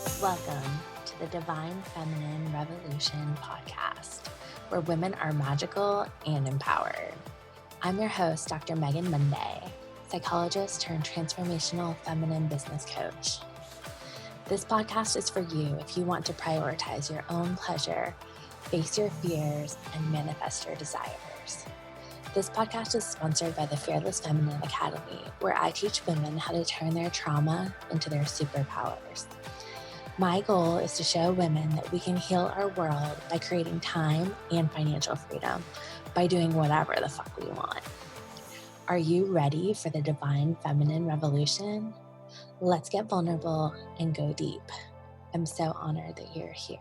Welcome to the Divine Feminine Revolution podcast, where women are magical and empowered. I'm your host, Dr. Megan Monday, psychologist turned transformational feminine business coach. This podcast is for you if you want to prioritize your own pleasure, face your fears, and manifest your desires. This podcast is sponsored by the Fearless Feminine Academy, where I teach women how to turn their trauma into their superpowers. My goal is to show women that we can heal our world by creating time and financial freedom by doing whatever the fuck we want. Are you ready for the Divine Feminine Revolution? Let's get vulnerable and go deep. I'm so honored that you're here.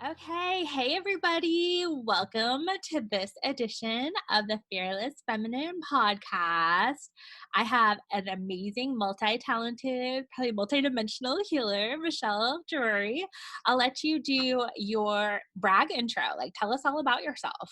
Okay, hey everybody, welcome to this edition of the Fearless Feminine podcast. I have an amazing, multi-talented, probably multi-dimensional healer, Michelle Drury. I'll let you do your brag intro, tell us all about yourself.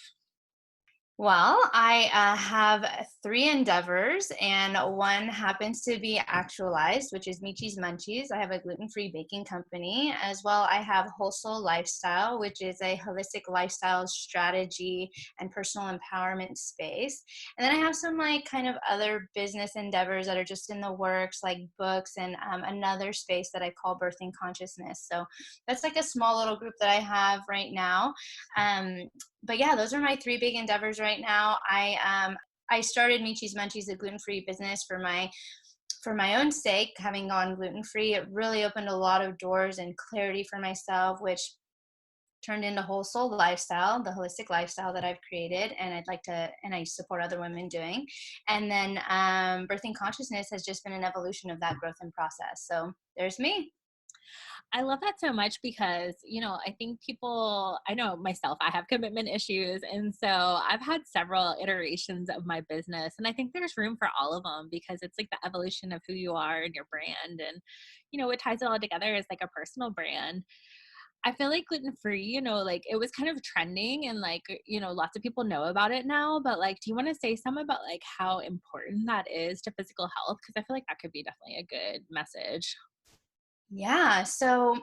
Well, I have three endeavors, and one happens to be actualized, which is Michi's Munchies. I have a gluten-free baking company. As well, I have Wholesale Lifestyle, which is a holistic lifestyle strategy and personal empowerment space. And then I have some kind of other business endeavors that are just in the works, like books and another space that I call Birthing Consciousness. So that's like a small little group that I have right now. But yeah, those are my three big endeavors right now. I started Michi's Munchies, a gluten-free business for my own sake, having gone gluten-free. It really opened a lot of doors and clarity for myself, which turned into Wholesale Lifestyle, the holistic lifestyle that I've created, and I support other women doing. And then Birthing Consciousness has just been an evolution of that growth and process. So there's me. I love that so much because, I think I know myself, I have commitment issues. And so I've had several iterations of my business. And I think there's room for all of them because it's like the evolution of who you are and your brand. And, what ties it all together is like a personal brand. I feel like gluten-free, it was kind of trending and lots of people know about it now, but do you want to say some about how important that is to physical health? Because I feel like that could be definitely a good message. Yeah, so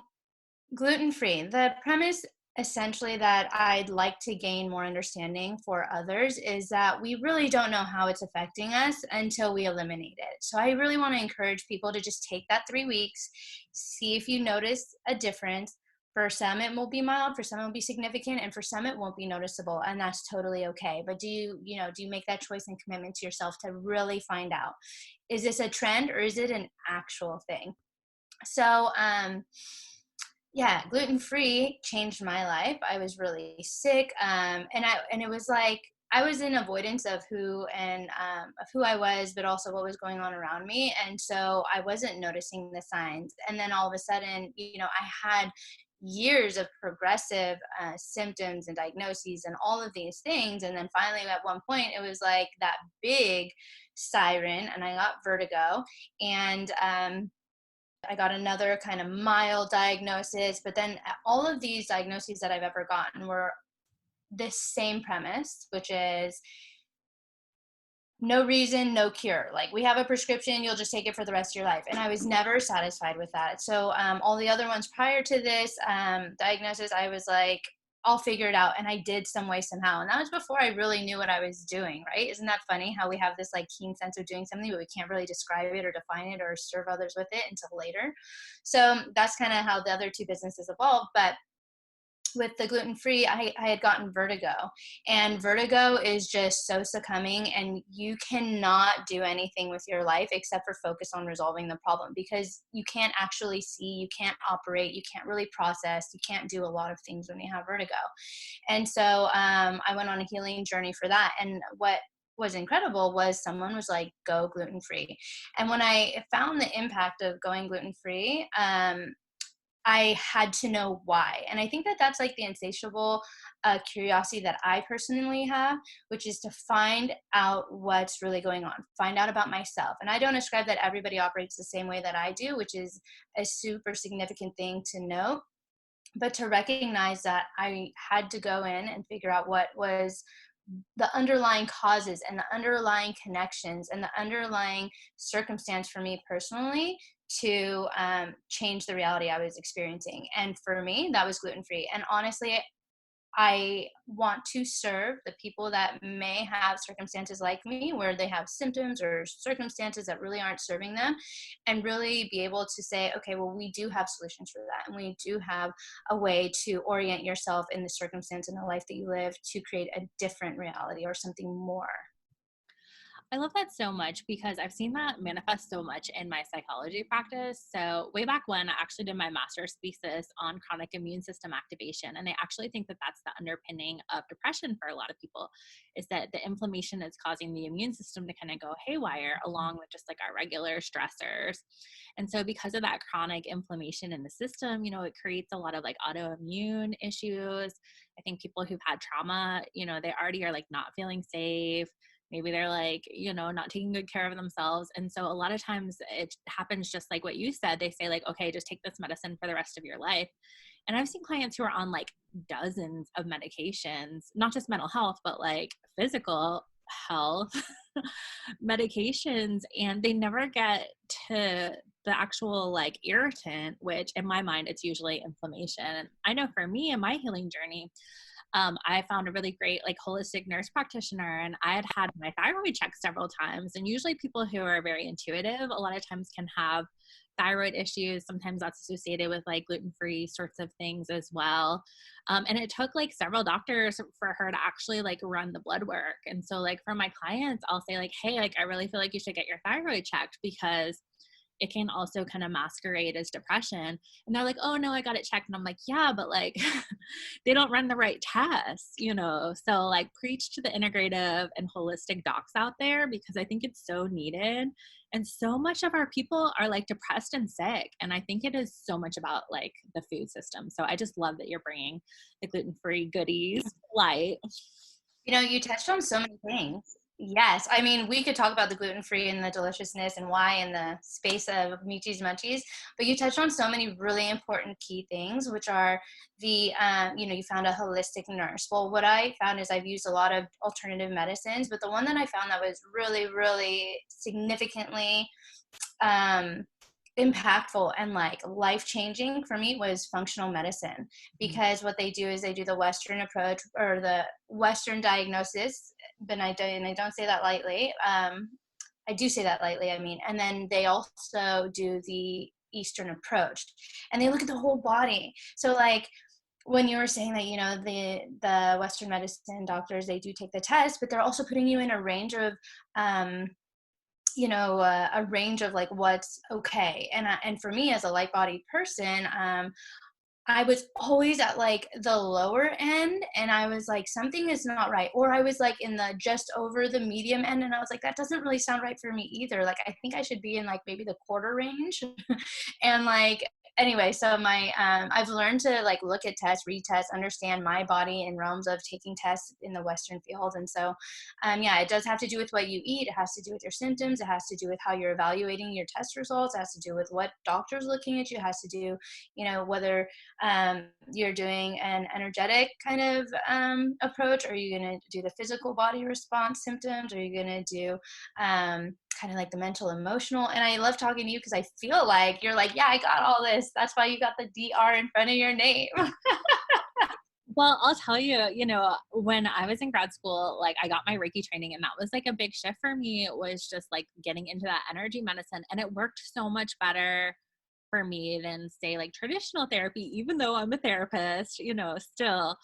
gluten-free. The premise essentially that I'd like to gain more understanding for others is that we really don't know how it's affecting us until we eliminate it. So I really want to encourage people to just take that 3 weeks, see if you notice a difference. For some, it will be mild, for some, it will be significant, and for some, it won't be noticeable, and that's totally okay. But do you make that choice and commitment to yourself to really find out, is this a trend or is it an actual thing? So, yeah, gluten-free changed my life. I was really sick. And it was like, I was in avoidance of who I was, but also what was going on around me. And so I wasn't noticing the signs. And then all of a sudden, I had years of progressive symptoms and diagnoses and all of these things. And then finally at one point, it was like that big siren and I got vertigo. And, I got another kind of mild diagnosis, but then all of these diagnoses that I've ever gotten were this same premise, which is no reason, no cure. Like, we have a prescription, you'll just take it for the rest of your life. And I was never satisfied with that. So all the other ones prior to this diagnosis, I was like, I'll figure it out. And I did some way, somehow. And that was before I really knew what I was doing, right? Isn't that funny how we have this keen sense of doing something, but we can't really describe it or define it or serve others with it until later. So that's kind of how the other two businesses evolved. But with the gluten-free, I had gotten vertigo, and vertigo is just so succumbing, and you cannot do anything with your life except for focus on resolving the problem, because you can't actually see, you can't operate, you can't really process, you can't do a lot of things when you have vertigo. And so I went on a healing journey for that. And what was incredible was someone was like, go gluten-free. And when I found the impact of going gluten-free, I had to know why. And I think that that's like the insatiable curiosity that I personally have, which is to find out what's really going on, find out about myself. And I don't ascribe that everybody operates the same way that I do, which is a super significant thing to note. But to recognize that I had to go in and figure out what was the underlying causes and the underlying connections and the underlying circumstance for me personally to change the reality I was experiencing. And for me, that was gluten free. And honestly, I want to serve the people that may have circumstances like me where they have symptoms or circumstances that really aren't serving them, and really be able to say, okay, well, we do have solutions for that. And we do have a way to orient yourself in the circumstance and the life that you live to create a different reality or something more. I love that so much because I've seen that manifest so much in my psychology practice. So, way back when, I actually did my master's thesis on chronic immune system activation. And I actually think that that's the underpinning of depression for a lot of people, is that the inflammation is causing the immune system to kind of go haywire along with just like our regular stressors. And so, because of that chronic inflammation in the system, it creates a lot of like autoimmune issues. I think people who've had trauma, they already are like not feeling safe. Maybe they're like, not taking good care of themselves. And so a lot of times it happens just like what you said. They say like, okay, just take this medicine for the rest of your life. And I've seen clients who are on like dozens of medications, not just mental health, but like physical health medications, and they never get to the actual like irritant, which in my mind, it's usually inflammation. And I know for me in my healing journey, I found a really great like holistic nurse practitioner, and I had my thyroid checked several times. And usually people who are very intuitive, a lot of times can have thyroid issues. Sometimes that's associated with like gluten-free sorts of things as well. And it took like several doctors for her to actually like run the blood work. And so like for my clients, I'll say like, hey, like I really feel like you should get your thyroid checked because it can also kind of masquerade as depression. And they're like, oh no, I got it checked. And I'm like, yeah, but like they don't run the right tests, So like preach to the integrative and holistic docs out there, because I think it's so needed. And so much of our people are like depressed and sick. And I think it is so much about like the food system. So I just love that you're bringing the gluten-free goodies light. You touched on so many things. Yes. I mean, we could talk about the gluten-free and the deliciousness and why in the space of Michi's Munchies, but you touched on so many really important key things, which are you found a holistic nurse. Well, what I found is I've used a lot of alternative medicines, but the one that I found that was really, really significantly um, impactful and like life changing for me was functional medicine, because what they do is they do the Western approach or the Western diagnosis, but I don't say that lightly. I do say that lightly, I mean, and then they also do the Eastern approach, and they look at the whole body. So like when you were saying that, the Western medicine doctors, they do take the test, but they're also putting you in a range of a range of like what's okay. And for me as a light bodied person, I was always at like the lower end, and I was like, something is not right. Or I was like in the just over the medium end, and I was like, that doesn't really sound right for me either. Like, I think I should be in like maybe the quarter range. And like, anyway, so I've learned to like look at tests, retest, understand my body in realms of taking tests in the Western field. And so yeah, it does have to do with what you eat. It has to do with your symptoms. It has to do with how you're evaluating your test results. It has to do with what doctor's looking at you. It has to do, whether you're doing an energetic kind of approach. Are you going to do the physical body response symptoms? Are you going to do kind of like the mental emotional? And I love talking to you because I feel like you're like, yeah, I got all this. That's why you got the DR in front of your name. Well, I'll tell you, when I was in grad school, like I got my Reiki training, and that was like a big shift for me. It was just like getting into that energy medicine, and it worked so much better for me than say like traditional therapy, even though I'm a therapist, still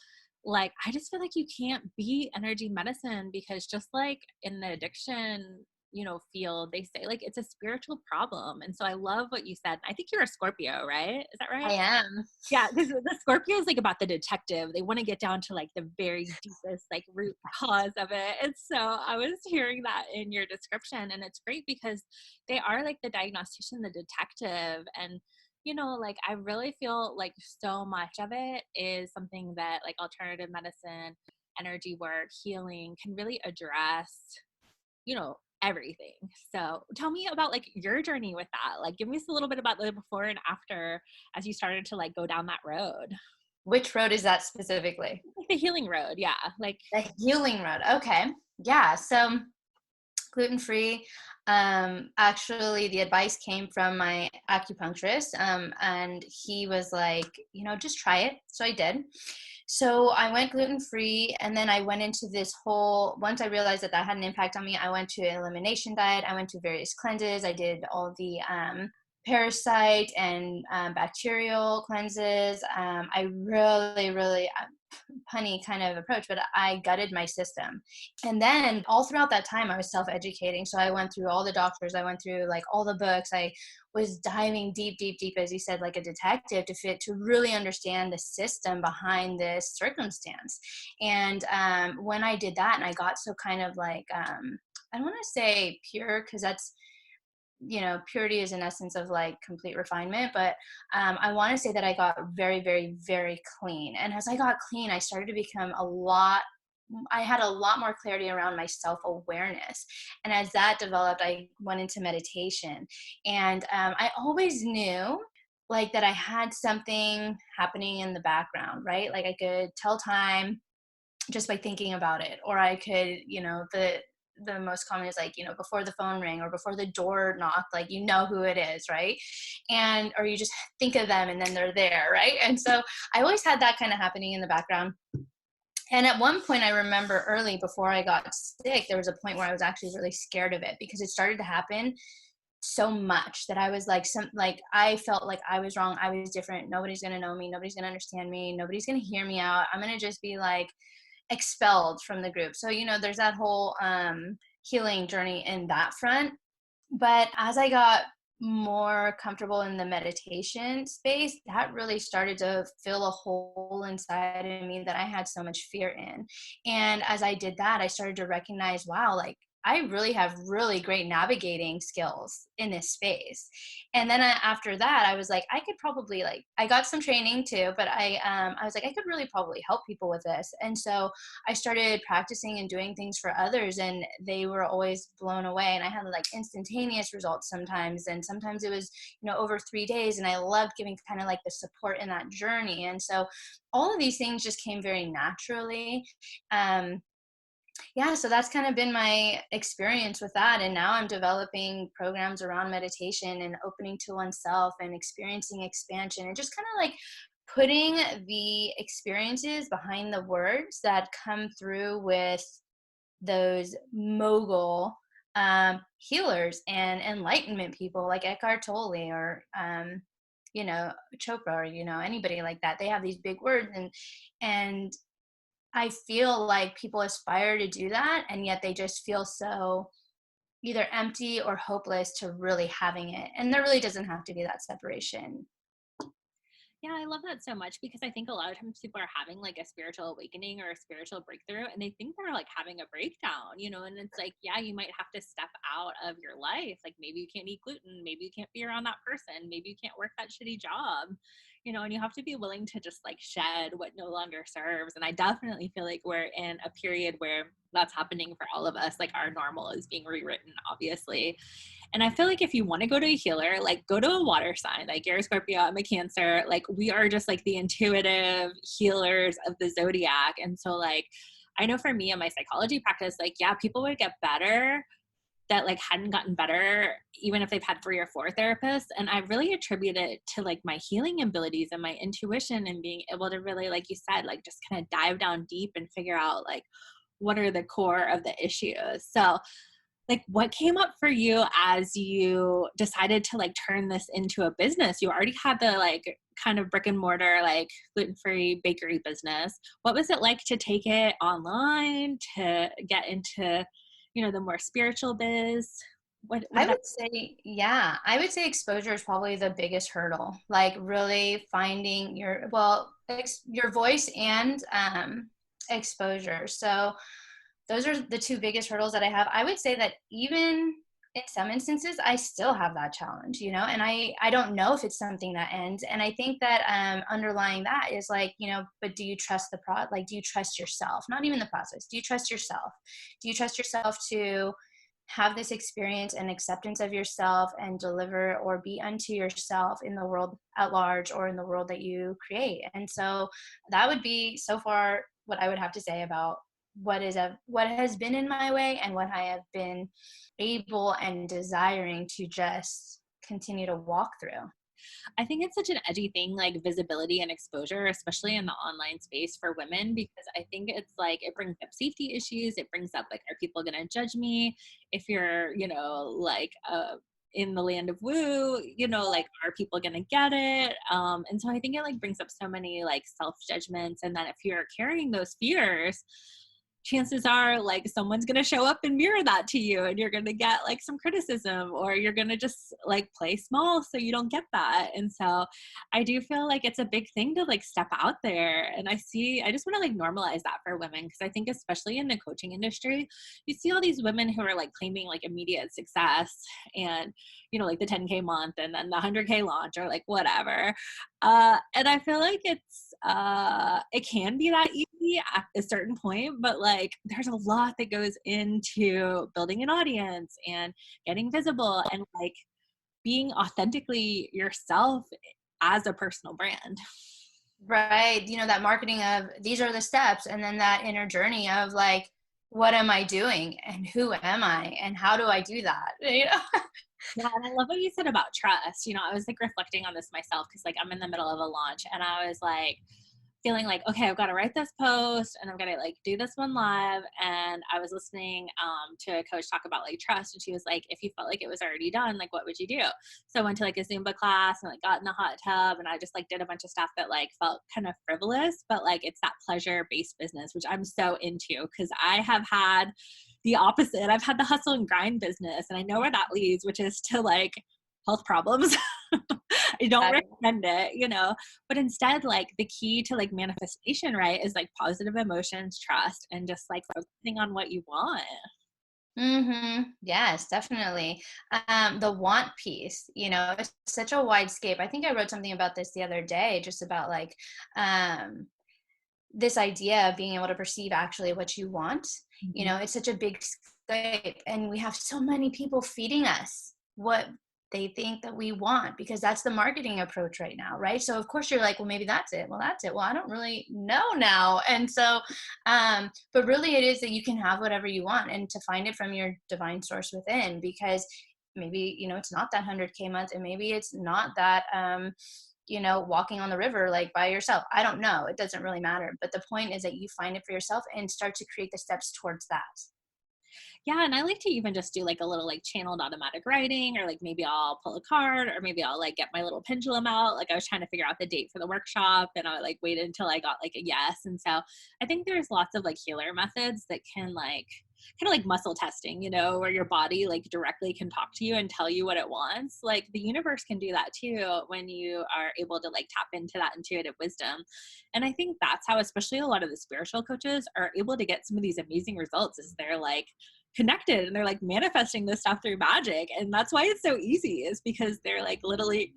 like, I just feel like you can't beat energy medicine, because just like in the addiction, field, they say like it's a spiritual problem. And so I love what you said. I think you're a Scorpio, right? Is that I right? am. Yeah, because the Scorpio is like about the detective. They want to get down to like the very deepest like root cause of it. And so I was hearing that in your description, and it's great because they are like the diagnostician, the detective. And like I really feel like so much of it is something that like alternative medicine, energy work, healing can really address, everything. So tell me about like your journey with that. Like give me a little bit about the before and after as you started to like go down that road. Which road is that specifically? Like the healing road. Yeah. Like, The healing road. Okay. Yeah. So gluten-free. Actually, the advice came from my acupuncturist, and he was like, just try it. So I did. So I went gluten-free, and then I went into this whole, once I realized that that had an impact on me, I went to elimination diet. I went to various cleanses. I did all the parasite and bacterial cleanses. I really punny kind of approach, but I gutted my system. And then all throughout that time, I was self-educating. So I went through all the doctors. I went through like all the books. I was diving deep, as you said, like a detective to really understand the system behind this circumstance. And when I did that, and I got so kind of like, I don't want to say pure, because that's, purity is an essence of like complete refinement, but I want to say that I got very, very, very clean. And as I got clean, I started to become I had a lot more clarity around my self-awareness. And as that developed, I went into meditation. And I always knew like that I had something happening in the background, right? Like I could tell time just by thinking about it, or I could, the most common is like, before the phone ring or before the door knock, like, who it is, right? And, or you just think of them and then they're there, right? And so I always had that kind of happening in the background. And at one point, I remember early before I got sick, there was a point where I was actually really scared of it because it started to happen so much that I was like I felt like I was wrong. I was different. Nobody's going to know me. Nobody's going to understand me. Nobody's going to hear me out. I'm going to just be like expelled from the group. So, there's that whole healing journey in that front. But as I got more comfortable in the meditation space, that really started to fill a hole inside of me that I had so much fear in. And as I did that, I started to recognize, wow, like I really have really great navigating skills in this space. And then after that, I was like, I could probably I got some training too, but I was like, I could really probably help people with this. And so I started practicing and doing things for others, and they were always blown away. And I had like instantaneous results sometimes, and sometimes it was, over 3 days. And I loved giving kind of like the support in that journey. And so all of these things just came very naturally. Yeah, so that's kind of been my experience with that. And now I'm developing programs around meditation and opening to oneself and experiencing expansion and just kind of like putting the experiences behind the words that come through with those mogul healers and enlightenment people like Eckhart Tolle or, Chopra, or, anybody like that. They have these big words, and I feel like people aspire to do that, and yet they just feel so either empty or hopeless to really having it. And there really doesn't have to be that separation. yeah, I love that so much because I think a lot of times people are having like a spiritual awakening or a spiritual breakthrough and they think they're like having a breakdown, and it's like, yeah, you might have to step out of your life. Like maybe you can't eat gluten, maybe you can't be around that person, maybe you can't work that shitty job, and you have to be willing to just like shed what no longer serves. And I definitely feel like we're in a period where that's happening for all of us. Like our normal is being rewritten, obviously. And I feel like if you want to go to a healer, like go to a water sign, like you're a Scorpio, I'm a Cancer. Like we are just like the intuitive healers of the zodiac. And so like, I know for me in my psychology practice, like, yeah, people would get better that like hadn't gotten better, even if they've had 3 or 4 therapists. And I really attribute it to like my healing abilities and my intuition and being able to really, like you said, like just kind of dive down deep and figure out like, what are the core of the issues. So like what came up for you as you decided to like turn this into a business? You already had the like kind of brick and mortar, like gluten-free bakery business. What was it like to take it online, to get into, the more spiritual biz? I would say, yeah, I would say exposure is probably the biggest hurdle. Like really finding your voice and exposure. So those are the 2 biggest hurdles that I have. I would say that even in some instances, I still have that challenge, and I don't know if it's something that ends. And I think that underlying that is like, but do you trust like, do you trust yourself? Not even the process. Do you trust yourself? Do you trust yourself to have this experience and acceptance of yourself and deliver or be unto yourself in the world at large or in the world that you create. And so that would be so far what I would have to say about what has been in my way and what I have been able and desiring to just continue to walk through. I think it's such an edgy thing, like visibility and exposure, especially in the online space for women, because I think it's like it brings up safety issues. It brings up like, are people going to judge me if you're, like in the land of woo, like, are people going to get it? And so I think it like brings up so many like self judgments. And then if you're carrying those fears, chances are like someone's going to show up and mirror that to you, and you're going to get like some criticism, or you're going to just like play small so you don't get that. And so I do feel like it's a big thing to like step out there. And I just want to like normalize that for women, because I think especially in the coaching industry, you see all these women who are like claiming like immediate success and like the 10K month and then the 100K launch or like whatever. And I feel like it can be that easy at a certain point, but like there's a lot that goes into building an audience and getting visible and like being authentically yourself as a personal brand. Right. That marketing of these are the steps, and then that inner journey of like, what am I doing and who am I and how do I do that? Yeah, and I love what you said about trust. I was like reflecting on this myself, because like I'm in the middle of a launch and I was like feeling like, okay, I've got to write this post and I'm going to like do this one live. And I was listening to a coach talk about like trust, and she was like, if you felt like it was already done, like what would you do? So I went to like a Zumba class and like got in the hot tub, and I just like did a bunch of stuff that like felt kind of frivolous, but like it's that pleasure-based business, which I'm so into, because I have had the opposite. I've had the hustle and grind business, and I know where that leads, which is to like health problems. I don't recommend it, but instead like the key to like manifestation, right, is like positive emotions, trust, and just like focusing on what you want. Yes, definitely. The want piece, it's such a wide scape. I think I wrote something about this the other day, just about like, this idea of being able to perceive actually what you want. It's such a big scope, and we have so many people feeding us what they think that we want, because that's the marketing approach right now, right? So of course you're like, well, maybe that's it. Well, that's it. Well, I don't really know now. And so but really it is that you can have whatever you want, and to find it from your divine source within, because maybe it's not that 100K month, and maybe it's not that walking on the river like by yourself. I don't know. It doesn't really matter. But the point is that you find it for yourself and start to create the steps towards that. Yeah, and I like to even just do like a little like channeled automatic writing, or like maybe I'll pull a card, or maybe I'll like get my little pendulum out. Like I was trying to figure out the date for the workshop, and I like waited until I got like a yes. And so I think there's lots of like healer methods that can like kind of like muscle testing, where your body like directly can talk to you and tell you what it wants. Like the universe can do that too when you are able to like tap into that intuitive wisdom. And I think that's how especially a lot of the spiritual coaches are able to get some of these amazing results, is they're like connected and they're like manifesting this stuff through magic. And that's why it's so easy, is because they're like literally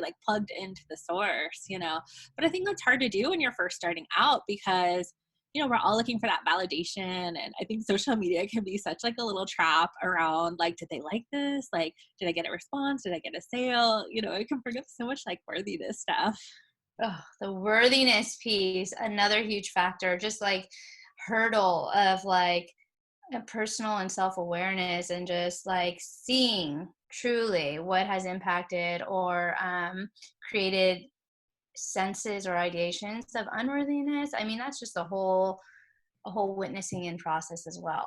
like plugged into the source. But I think that's hard to do when you're first starting out, because we're all looking for that validation. And I think social media can be such like a little trap around like, did they like this? Like, did I get a response? Did I get a sale? It can bring up so much like worthiness stuff. Oh, the worthiness piece, another huge factor, just like hurdle of like a personal and self-awareness, and just like seeing truly what has impacted or created senses or ideations of unworthiness. I mean, that's just a whole witnessing in process as well.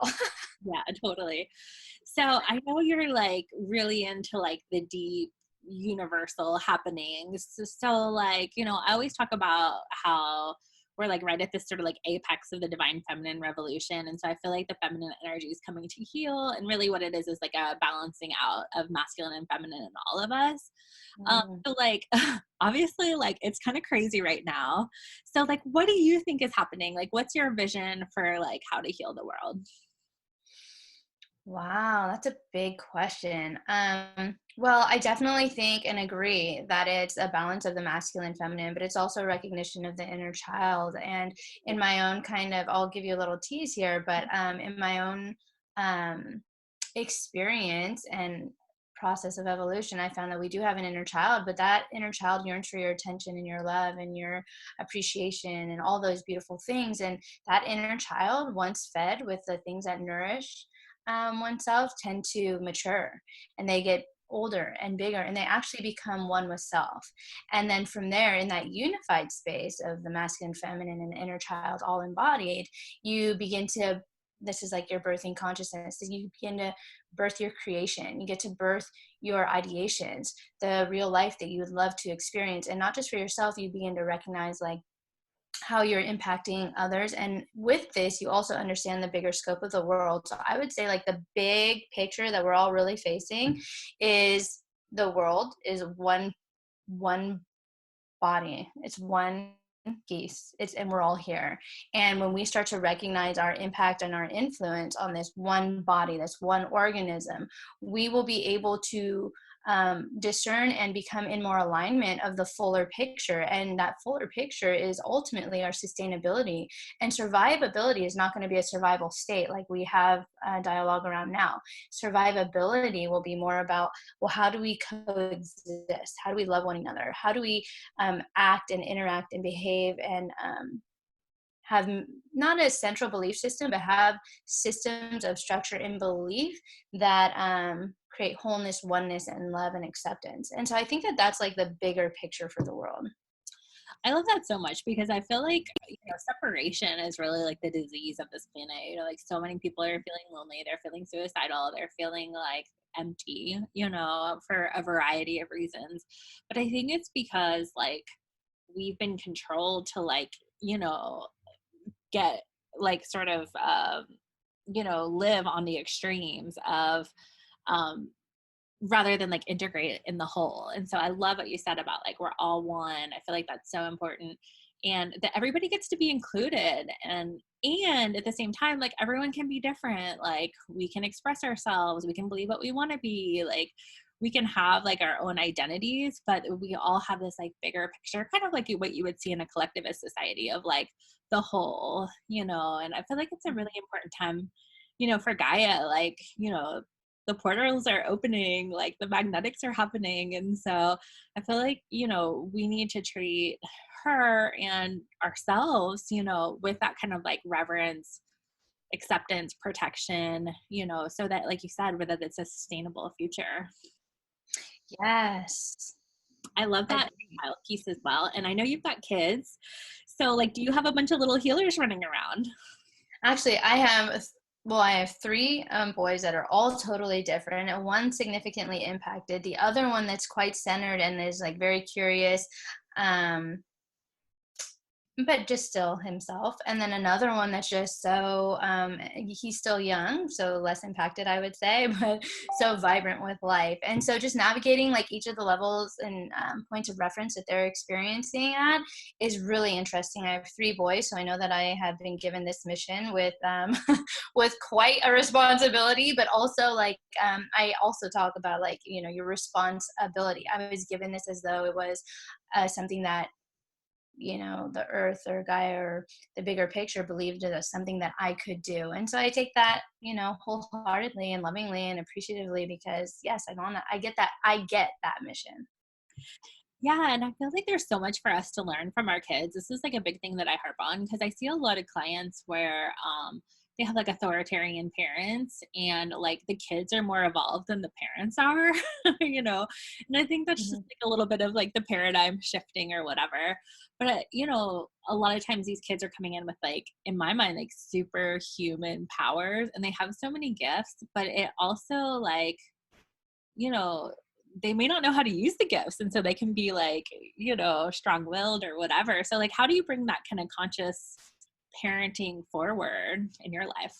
Yeah, totally. So I know you're like really into like the deep universal happenings. So like, I always talk about how we're like right at this sort of like apex of the divine feminine revolution. And so I feel like the feminine energy is coming to heal. And really what it is like a balancing out of masculine and feminine in all of us. So like, obviously like it's kind of crazy right now. So like, what do you think is happening? Like, what's your vision for like how to heal the world? Wow, that's a big question. Well, I definitely think and agree that it's a balance of the masculine and feminine, but it's also recognition of the inner child. And in my own kind of, I'll give you a little tease here, but in my own experience and process of evolution, I found that we do have an inner child, but that inner child yearns for your attention and your love and your appreciation and all those beautiful things. And that inner child, once fed with the things that nourish oneself, tend to mature, and they get older and bigger, and they actually become one with self. And then from there, in that unified space of the masculine, feminine, and inner child all embodied, you begin to, this is like your birthing consciousness, you begin to birth your creation. You get to birth your ideations, the real life that you would love to experience. And not just for yourself, you begin to recognize like how you're impacting others. And with this, you also understand the bigger scope of the world. So I would say like the big picture that we're all really facing is the world is one body. It's one piece. And we're all here. And when we start to recognize our impact and our influence on this one body, this one organism, we will be able to discern and become in more alignment of the fuller picture. And that fuller picture is ultimately our sustainability. And survivability is not going to be a survival state like we have a dialogue around now. Survivability will be more about, well, how do we coexist? How do we love one another? How do we act and interact and behave and have not a central belief system, but have systems of structure and belief that create wholeness, oneness, and love and acceptance. And so I think that that's like the bigger picture for the world. I love that so much because I feel like, separation is really like the disease of this planet. Like so many people are feeling lonely, they're feeling suicidal, they're feeling like empty, for a variety of reasons. But I think it's because like we've been controlled to like, get like sort of, live on the extremes of, rather than like integrate in the whole. And so I love what you said about like we're all one. I feel like that's so important, and that everybody gets to be included, and at the same time like everyone can be different. Like we can express ourselves, we can believe what we want to be, like we can have like our own identities, but we all have this like bigger picture, kind of like what you would see in a collectivist society of like the whole, and I feel like it's a really important time, for Gaia, like, the portals are opening, like the magnetics are happening. And so I feel like, we need to treat her and ourselves, with that kind of like reverence, acceptance, protection, so that, like you said, whether it's a sustainable future. Yes. I love that child piece as well. And I know you've got kids. So like, do you have a bunch of little healers running around? Actually, I have three boys that are all totally different, and one significantly impacted. The other one that's quite centered and is like very curious, but just still himself. And then another one that's just so he's still young, so less impacted, I would say, but so vibrant with life. And so just navigating like each of the levels and points of reference that they're experiencing at is really interesting. I have three boys, so I know that I have been given this mission with with quite a responsibility, but also like I also talk about like your responsibility. I was given this as though it was something that the earth or Gaia or the bigger picture believed it as something that I could do. And so I take that, wholeheartedly and lovingly and appreciatively, because yes, I get that mission. Yeah, and I feel like there's so much for us to learn from our kids. This is like a big thing that I harp on because I see a lot of clients where they have like authoritarian parents, and like the kids are more evolved than the parents are, And I think that's just like a little bit of like the paradigm shifting or whatever. But a lot of times these kids are coming in with like, in my mind, like superhuman powers, and they have so many gifts, but it also like, they may not know how to use the gifts. And so they can be like, strong-willed or whatever. So like, how do you bring that kind of conscious parenting forward in your life?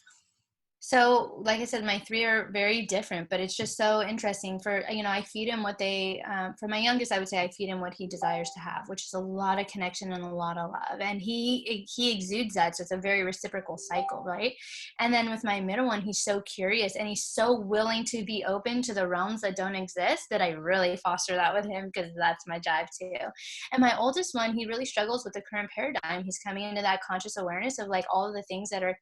So, like I said, my three are very different, but it's just so interesting. I feed him what for my youngest, I would say I feed him what he desires to have, which is a lot of connection and a lot of love. And he exudes that. So it's a very reciprocal cycle, right? And then with my middle one, he's so curious and he's so willing to be open to the realms that don't exist that I really foster that with him because that's my jive too. And my oldest one, he really struggles with the current paradigm. He's coming into that conscious awareness of like all of the things that are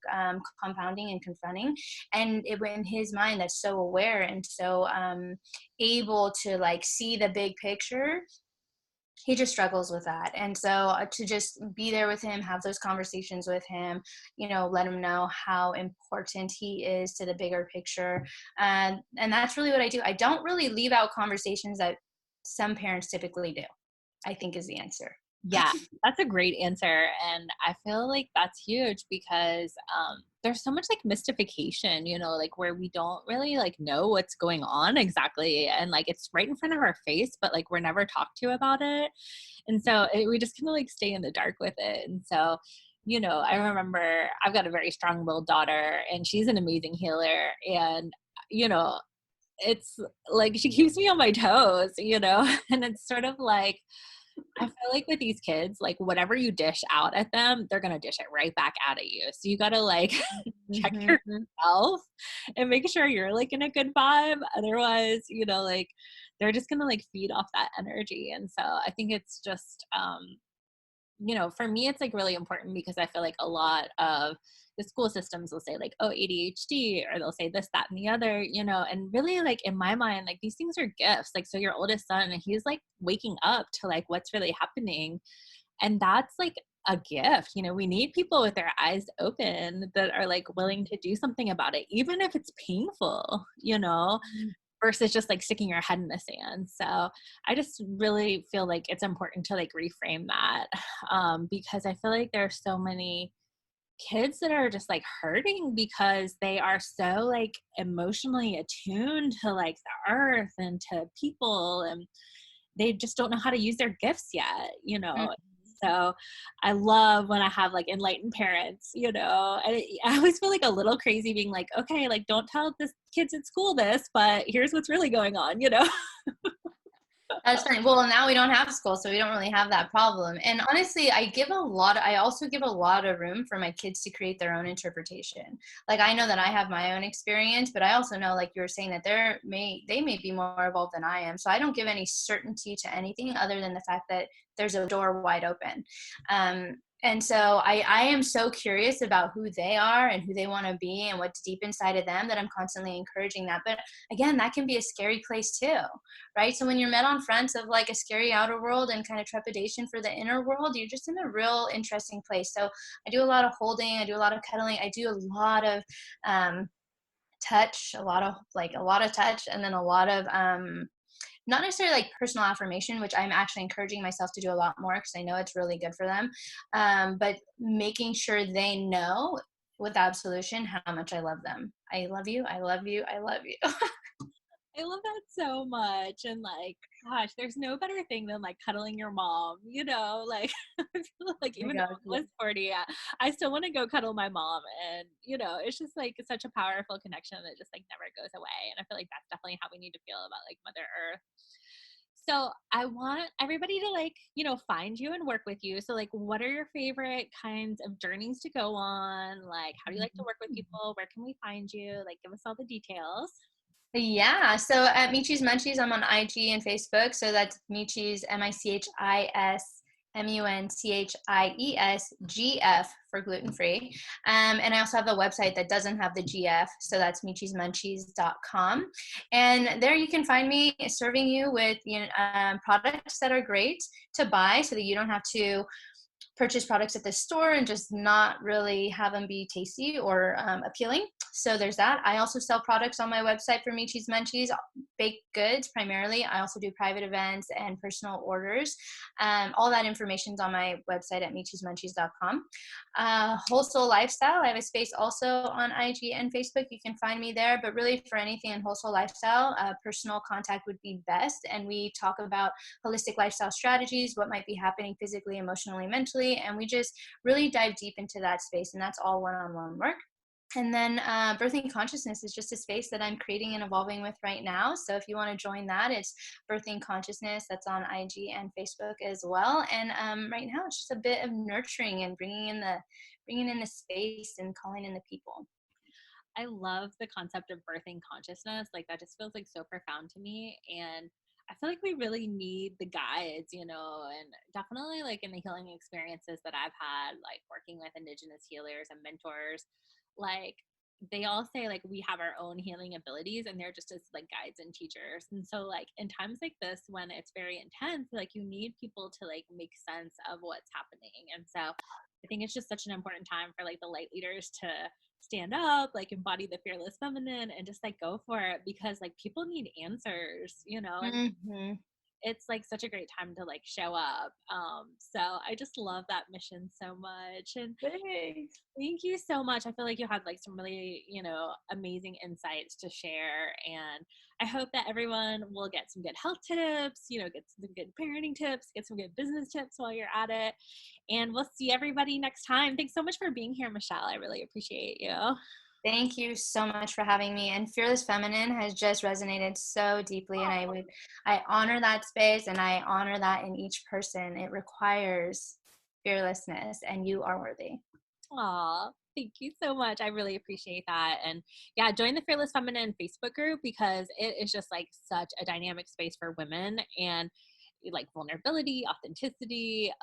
compounding and confronting happening. And in his mind that's so aware and so able to like see the big picture, he just struggles with that. And so to just be there with him, have those conversations with him, let him know how important he is to the bigger picture. And that's really what I do. I don't really leave out conversations that some parents typically do, I think is the answer. Yeah, that's a great answer. And I feel like that's huge because there's so much like mystification, like where we don't really like know what's going on exactly. And like it's right in front of our face, but like we're never talked to about it. And so we just kind of like stay in the dark with it. And so, I remember I've got a very strong willed daughter and she's an amazing healer. And, it's like she keeps me on my toes, and it's sort of like, I feel like with these kids, like whatever you dish out at them, they're gonna dish it right back out at you. So you gotta like check Mm-hmm. yourself and make sure you're like in a good vibe. Otherwise, like they're just gonna like feed off that energy. And so I think it's just for me, it's like really important because I feel like a lot of the school systems will say like, oh, ADHD, or they'll say this, that, and the other, and really like in my mind, like these things are gifts. Like, so your oldest son, he's like waking up to like what's really happening. And that's like a gift. We need people with their eyes open that are like willing to do something about it, even if it's painful, versus just like sticking your head in the sand. So I just really feel like it's important to like reframe that because I feel like there are so many kids that are just like hurting because they are so like emotionally attuned to like the earth and to people, and they just don't know how to use their gifts yet, So I love when I have like enlightened parents, and I always feel like a little crazy being like, okay, like don't tell this kids at school this, but here's what's really going on, That's fine. Well, now we don't have school, so we don't really have that problem. And honestly, I also give a lot of room for my kids to create their own interpretation. Like I know that I have my own experience, but I also know, like you were saying, that they may be more evolved than I am. So I don't give any certainty to anything other than the fact that there's a door wide open. And so I am so curious about who they are and who they want to be and what's deep inside of them that I'm constantly encouraging that. But again, that can be a scary place too, right? So when you're met on fronts of like a scary outer world and kind of trepidation for the inner world, you're just in a real interesting place. So I do a lot of holding, I do a lot of cuddling, I do a lot of touch, a lot of touch, and then a lot of not necessarily like personal affirmation, which I'm actually encouraging myself to do a lot more because I know it's really good for them. But making sure they know with absolution how much I love them. I love you. I love you. I love you. I love that so much. And like, gosh, there's no better thing than like cuddling your mom, like I feel like Oh my even though gosh. I was 40, I still want to go cuddle my mom. And, it's just like such a powerful connection that just like never goes away. And I feel like that's definitely how we need to feel about like Mother Earth. So I want everybody to like, find you and work with you. So like, what are your favorite kinds of journeys to go on? Like, how do you like to work with people? Where can we find you? Like, give us all the details. Yeah, so at Michi's Munchies, I'm on IG and Facebook. So that's Michi's, MICHIS, MUNCHIES, for gluten free. And I also have a website that doesn't have the GF. So that's michismunchies.com. And there you can find me serving you with products that are great to buy so that you don't have to purchase products at the store and just not really have them be tasty or appealing. So there's that. I also sell products on my website for Michi's Munchies, baked goods primarily. I also do private events and personal orders. All that information's on my website at michismunchies.com. Whole Soul Lifestyle, I have a space also on IG and Facebook. You can find me there, but really for anything in Whole Soul Lifestyle, personal contact would be best. And we talk about holistic lifestyle strategies, what might be happening physically, emotionally, mentally, and we just really dive deep into that space, and that's all one-on-one work. And then Birthing Consciousness is just a space that I'm creating and evolving with right now. So if you want to join that, it's Birthing Consciousness. That's on IG and Facebook as well. And right now, it's just a bit of nurturing and bringing in the space and calling in the people. I love the concept of birthing consciousness. Like that just feels like so profound to me. And I feel like we really need the guides, and definitely like in the healing experiences that I've had, like working with Indigenous healers and mentors, like they all say like we have our own healing abilities and they're just as like guides and teachers. And so like in times like this when it's very intense, like you need people to like make sense of what's happening. And so I think it's just such an important time for like the light leaders to stand up, like embody the fearless feminine and just like go for it, because like people need answers, you know, and Mm-hmm. it's like such a great time to like show up. So I just love that mission so much. And Thanks. thank you so much. I feel like you had like some really, you know, amazing insights to share. And I hope that everyone will get some good health tips, you know, get some good parenting tips, get some good business tips while you're at it. And we'll see everybody next time. Thanks so much for being here, Michelle. I really appreciate you. Thank you so much for having me. And Fearless Feminine has just resonated so deeply. And I honor that space and I honor that in each person. It requires fearlessness and you are worthy. Aw, thank you so much. I really appreciate that. And yeah, join the Fearless Feminine Facebook group because it is just like such a dynamic space for women and like vulnerability, authenticity,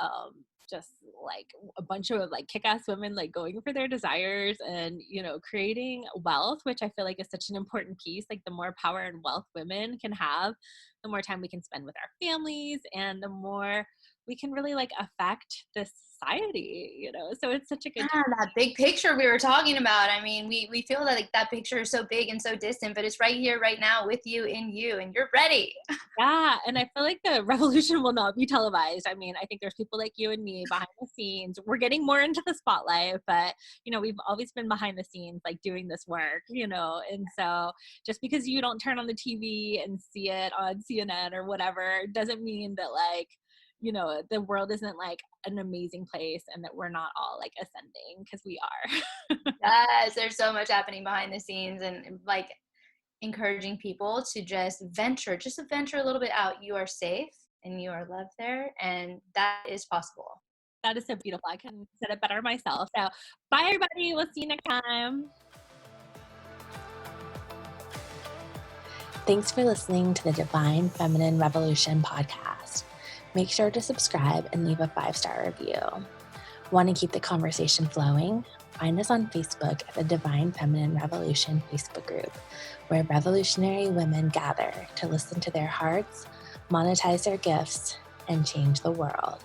just like a bunch of like kick-ass women like going for their desires and, you know, creating wealth, which I feel like is such an important piece. Like the more power and wealth women can have, the more time we can spend with our families and the more we can really like affect this society, you know. So it's such a good Yeah, that big picture we were talking about. I mean, we feel that like that picture is so big and so distant, but it's right here, right now with you, in you, and you're ready. yeah, and I feel like the revolution will not be televised. I mean, I think there's people like you and me behind the scenes. We're getting more into the spotlight, but you know, we've always been behind the scenes, like doing this work, you know. And so, just because you don't turn on the TV and see it on CNN or whatever, doesn't mean that like, you know, the world isn't like an amazing place and that we're not all like ascending, because we are. Yes, there's so much happening behind the scenes and like encouraging people to just venture a little bit out. You are safe and you are loved there, and that is possible. That is so beautiful. I couldn't have said it better myself. So, bye everybody. We'll see you next time. Thanks for listening to the Divine Feminine Revolution podcast. Make sure to subscribe and leave a 5-star review. Want to keep the conversation flowing? Find us on Facebook at the Divine Feminine Revolution Facebook group, where revolutionary women gather to listen to their hearts, monetize their gifts, and change the world.